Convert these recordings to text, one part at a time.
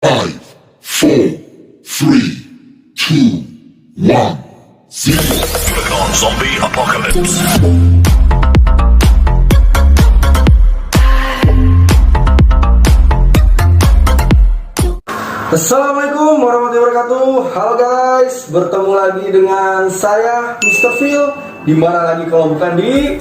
5, 4, 3, 2, 1, 0. Click on Zombie Apocalypse. Assalamualaikum warahmatullahi wabarakatuh. Halo guys, bertemu lagi dengan saya Mr. Phil. Dimana lagi kalau bukan di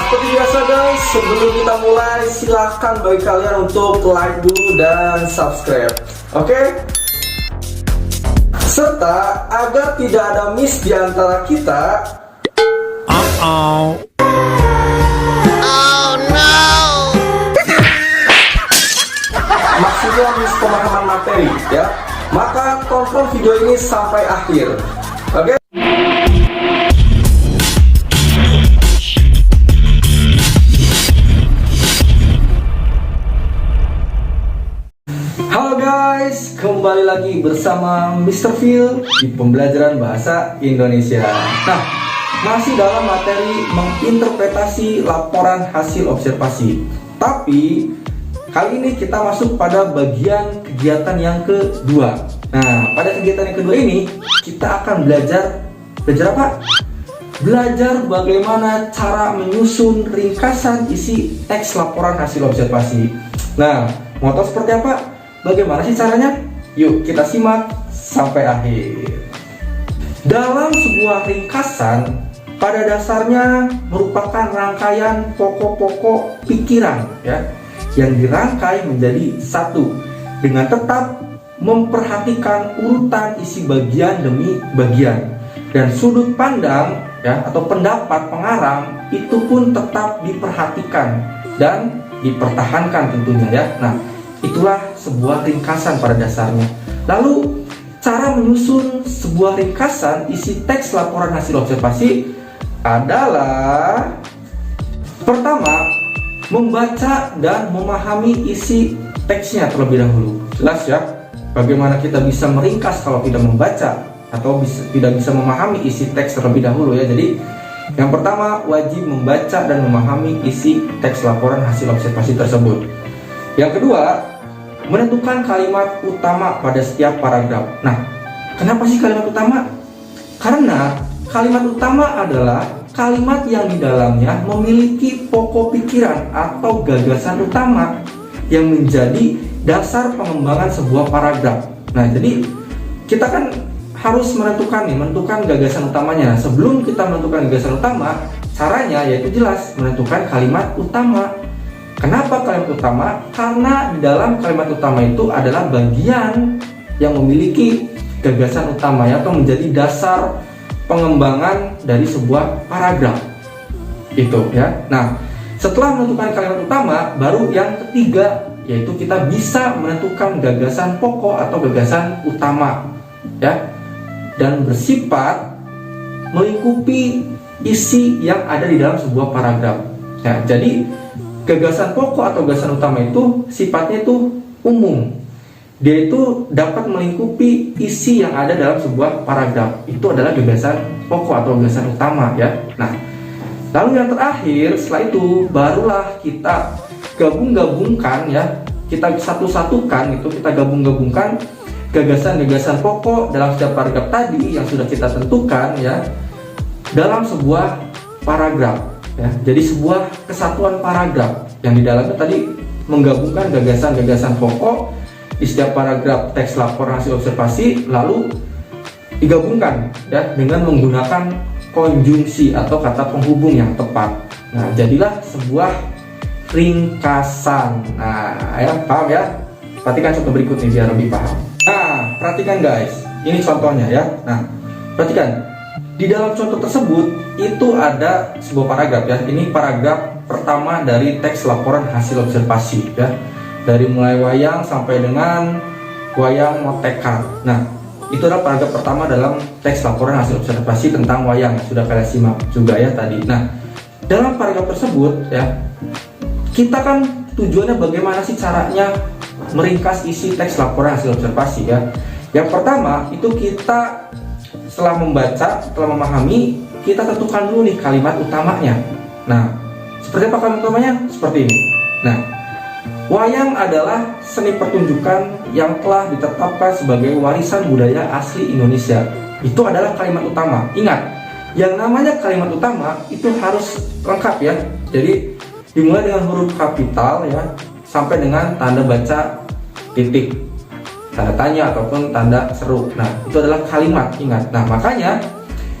seperti biasa guys, sebelum kita mulai silahkan bagi kalian untuk like dulu dan subscribe. Oke? Serta agar tidak ada miss di antara kita. Oh no. Maksudnya miss pemahaman materi ya. Maka tonton video ini sampai akhir. Oke? Halo guys, kembali lagi bersama Mr. Phil di pembelajaran bahasa Indonesia. Nah, masih dalam materi menginterpretasi laporan hasil observasi. Tapi kali ini kita masuk pada bagian kegiatan yang kedua. Nah, pada kegiatan yang kedua ini kita akan belajar apa? Belajar bagaimana cara menyusun ringkasan isi teks laporan hasil observasi. Nah, mau tahu seperti apa? Bagaimana sih caranya? Yuk kita simak sampai akhir. Dalam sebuah ringkasan, pada dasarnya merupakan rangkaian pokok-pokok pikiran ya, yang dirangkai menjadi satu dengan tetap memperhatikan urutan isi bagian demi bagian, dan sudut pandang ya atau pendapat pengarang itu pun tetap diperhatikan dan dipertahankan tentunya ya. Nah, itulah sebuah ringkasan pada dasarnya. Lalu cara menyusun sebuah ringkasan isi teks laporan hasil observasi adalah pertama, membaca dan memahami isi teksnya terlebih dahulu. Jelas ya, bagaimana kita bisa meringkas kalau tidak membaca atau tidak bisa memahami isi teks terlebih dahulu ya. Jadi yang pertama, wajib membaca dan memahami isi teks laporan hasil observasi tersebut. Yang kedua, menentukan kalimat utama pada setiap paragraf. Nah, kenapa sih kalimat utama? Karena kalimat utama adalah kalimat yang di dalamnya memiliki pokok pikiran atau gagasan utama yang menjadi dasar pengembangan sebuah paragraf. Nah, jadi kita kan harus menentukan gagasan utamanya. Nah, sebelum kita menentukan gagasan utama, caranya yaitu jelas menentukan kalimat utama. Kenapa kalimat utama? Karena di dalam kalimat utama itu adalah bagian yang memiliki gagasan utamanya atau menjadi dasar pengembangan dari sebuah paragraf. Itu ya. Nah, setelah menentukan kalimat utama, baru yang ketiga yaitu kita bisa menentukan gagasan pokok atau gagasan utama ya, dan bersifat melingkupi isi yang ada di dalam sebuah paragraf. Nah, jadi gagasan pokok atau gagasan utama itu sifatnya itu umum. Dia itu dapat melingkupi isi yang ada dalam sebuah paragraf. Itu adalah gagasan pokok atau gagasan utama ya. Nah, lalu yang terakhir setelah itu barulah kita gabung-gabungkan ya. Kita satu-satukan itu, kita gabung-gabungkan gagasan-gagasan pokok dalam setiap paragraf tadi yang sudah kita tentukan ya dalam sebuah paragraf. Ya, jadi sebuah kesatuan paragraf yang di dalamnya tadi menggabungkan gagasan-gagasan pokok di setiap paragraf teks laporan hasil observasi, lalu digabungkan ya dengan menggunakan konjungsi atau kata penghubung yang tepat. Nah, jadilah sebuah ringkasan. Nah, ya paham ya? Perhatikan contoh berikut nih biar lebih paham. Nah, perhatikan guys, ini contohnya ya. Nah, perhatikan. Di dalam contoh tersebut itu ada sebuah paragraf ya. Ini paragraf pertama dari teks laporan hasil observasi ya. Dari mulai wayang sampai dengan wayang motekar. Nah, itu adalah paragraf pertama dalam teks laporan hasil observasi tentang wayang. Sudah kalian simak juga ya tadi. Nah, dalam paragraf tersebut ya, kita kan tujuannya bagaimana sih caranya meringkas isi teks laporan hasil observasi ya. Yang pertama itu kita setelah membaca, setelah memahami, kita tentukan dulu nih kalimat utamanya. Nah, seperti apa kalimat utamanya? Seperti ini. Nah, wayang adalah seni pertunjukan yang telah ditetapkan sebagai warisan budaya asli Indonesia. Itu adalah kalimat utama. Ingat, yang namanya kalimat utama itu harus lengkap ya. Jadi dimulai dengan huruf kapital ya, sampai dengan tanda baca titik, tanda tanya ataupun tanda seru. Nah, itu adalah kalimat, ingat. Nah, makanya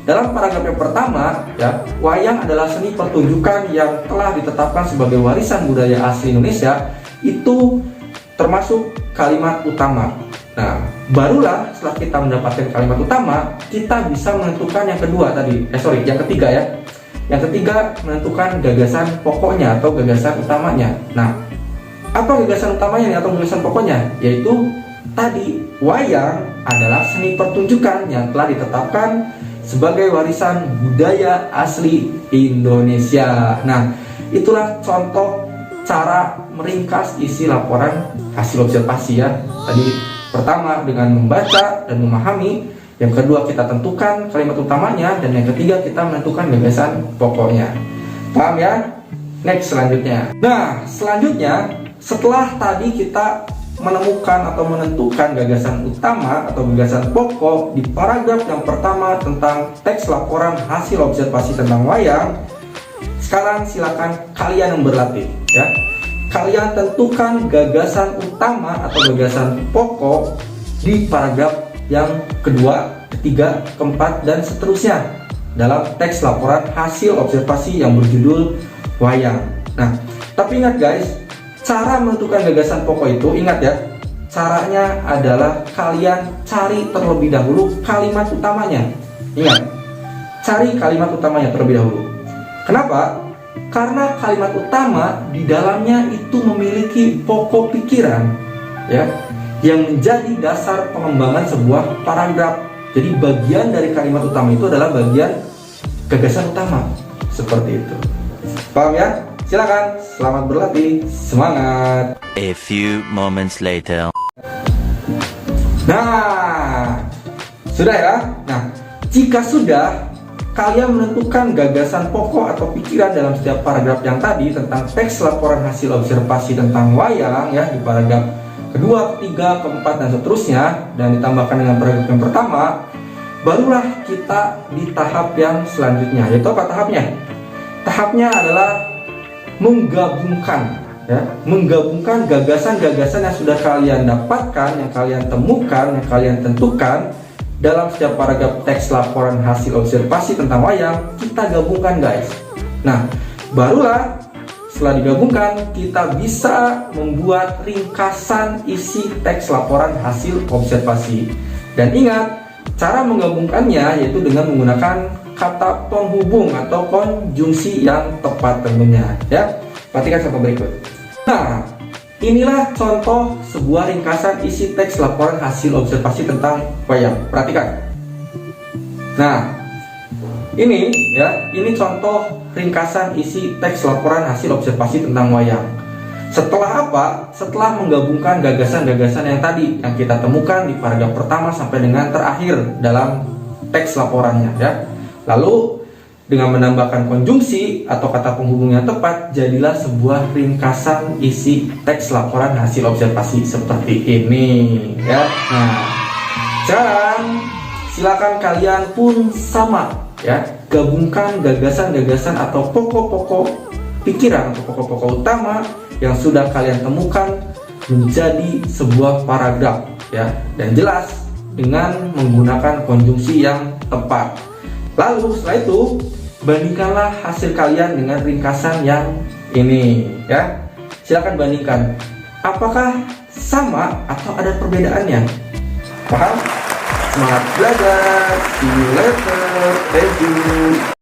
dalam paragraf yang pertama ya, wayang adalah seni pertunjukan yang telah ditetapkan sebagai warisan budaya asli Indonesia, itu termasuk kalimat utama. Nah, barulah setelah kita mendapatkan kalimat utama, kita bisa menentukan yang kedua tadi, yang ketiga ya. Yang ketiga, menentukan gagasan pokoknya atau gagasan utamanya. Nah, apa gagasan utamanya atau gagasan pokoknya? Yaitu tadi, wayang adalah seni pertunjukan yang telah ditetapkan sebagai warisan budaya asli Indonesia. Nah, itulah contoh cara meringkas isi laporan hasil observasi ya. Tadi pertama dengan membaca dan memahami, yang kedua kita tentukan kalimat utamanya, dan yang ketiga kita menentukan gagasan pokoknya. Paham ya? Next selanjutnya. Nah, selanjutnya setelah tadi kita menemukan atau menentukan gagasan utama atau gagasan pokok di paragraf yang pertama tentang teks laporan hasil observasi tentang wayang, sekarang silakan kalian yang berlatih ya. Kalian tentukan gagasan utama atau gagasan pokok di paragraf yang kedua, ketiga, keempat, dan seterusnya dalam teks laporan hasil observasi yang berjudul wayang. Nah, tapi ingat guys, cara menentukan gagasan pokok itu, ingat ya, caranya adalah kalian cari terlebih dahulu kalimat utamanya. Ingat, cari kalimat utamanya terlebih dahulu. Kenapa? Karena kalimat utama di dalamnya itu memiliki pokok pikiran ya, yang menjadi dasar pengembangan sebuah paragraf. Jadi bagian dari kalimat utama itu adalah bagian gagasan utama. Seperti itu. Paham ya? Silakan, selamat berlatih, semangat. A few moments later. Nah, sudah ya? Nah, jika sudah, kalian menentukan gagasan pokok atau pikiran dalam setiap paragraf yang tadi tentang teks laporan hasil observasi tentang wayang ya, di paragraf kedua, ketiga, keempat, dan seterusnya, dan ditambahkan dengan paragraf yang pertama, barulah kita di tahap yang selanjutnya. Yaitu apa tahapnya? Tahapnya adalah menggabungkan ya, menggabungkan gagasan-gagasan yang sudah kalian dapatkan, yang kalian temukan, yang kalian tentukan dalam setiap paragraf teks laporan hasil observasi tentang wayang. Kita gabungkan guys. Nah, barulah setelah digabungkan kita bisa membuat ringkasan isi teks laporan hasil observasi. Dan ingat, cara menggabungkannya yaitu dengan menggunakan kata penghubung atau konjungsi yang tepat tentunya ya. Perhatikan contoh berikut. Nah, inilah contoh sebuah ringkasan isi teks laporan hasil observasi tentang wayang. Perhatikan. Nah, ini ya, ini contoh ringkasan isi teks laporan hasil observasi tentang wayang. Setelah apa? Setelah menggabungkan gagasan-gagasan yang tadi yang kita temukan di paragraf pertama sampai dengan terakhir dalam teks laporannya ya. Lalu dengan menambahkan konjungsi atau kata penghubung yang tepat, jadilah sebuah ringkasan isi teks laporan hasil observasi seperti ini ya. Nah, sekarang silakan kalian pun sama ya, gabungkan gagasan-gagasan atau pokok-pokok pikiran atau pokok-pokok utama yang sudah kalian temukan menjadi sebuah paragraf ya, dan jelas dengan menggunakan konjungsi yang tepat. Lalu setelah itu bandingkanlah hasil kalian dengan ringkasan yang ini ya. Silakan bandingkan, apakah sama atau ada perbedaannya. Paham? Semangat belajar. See you later. Thank you.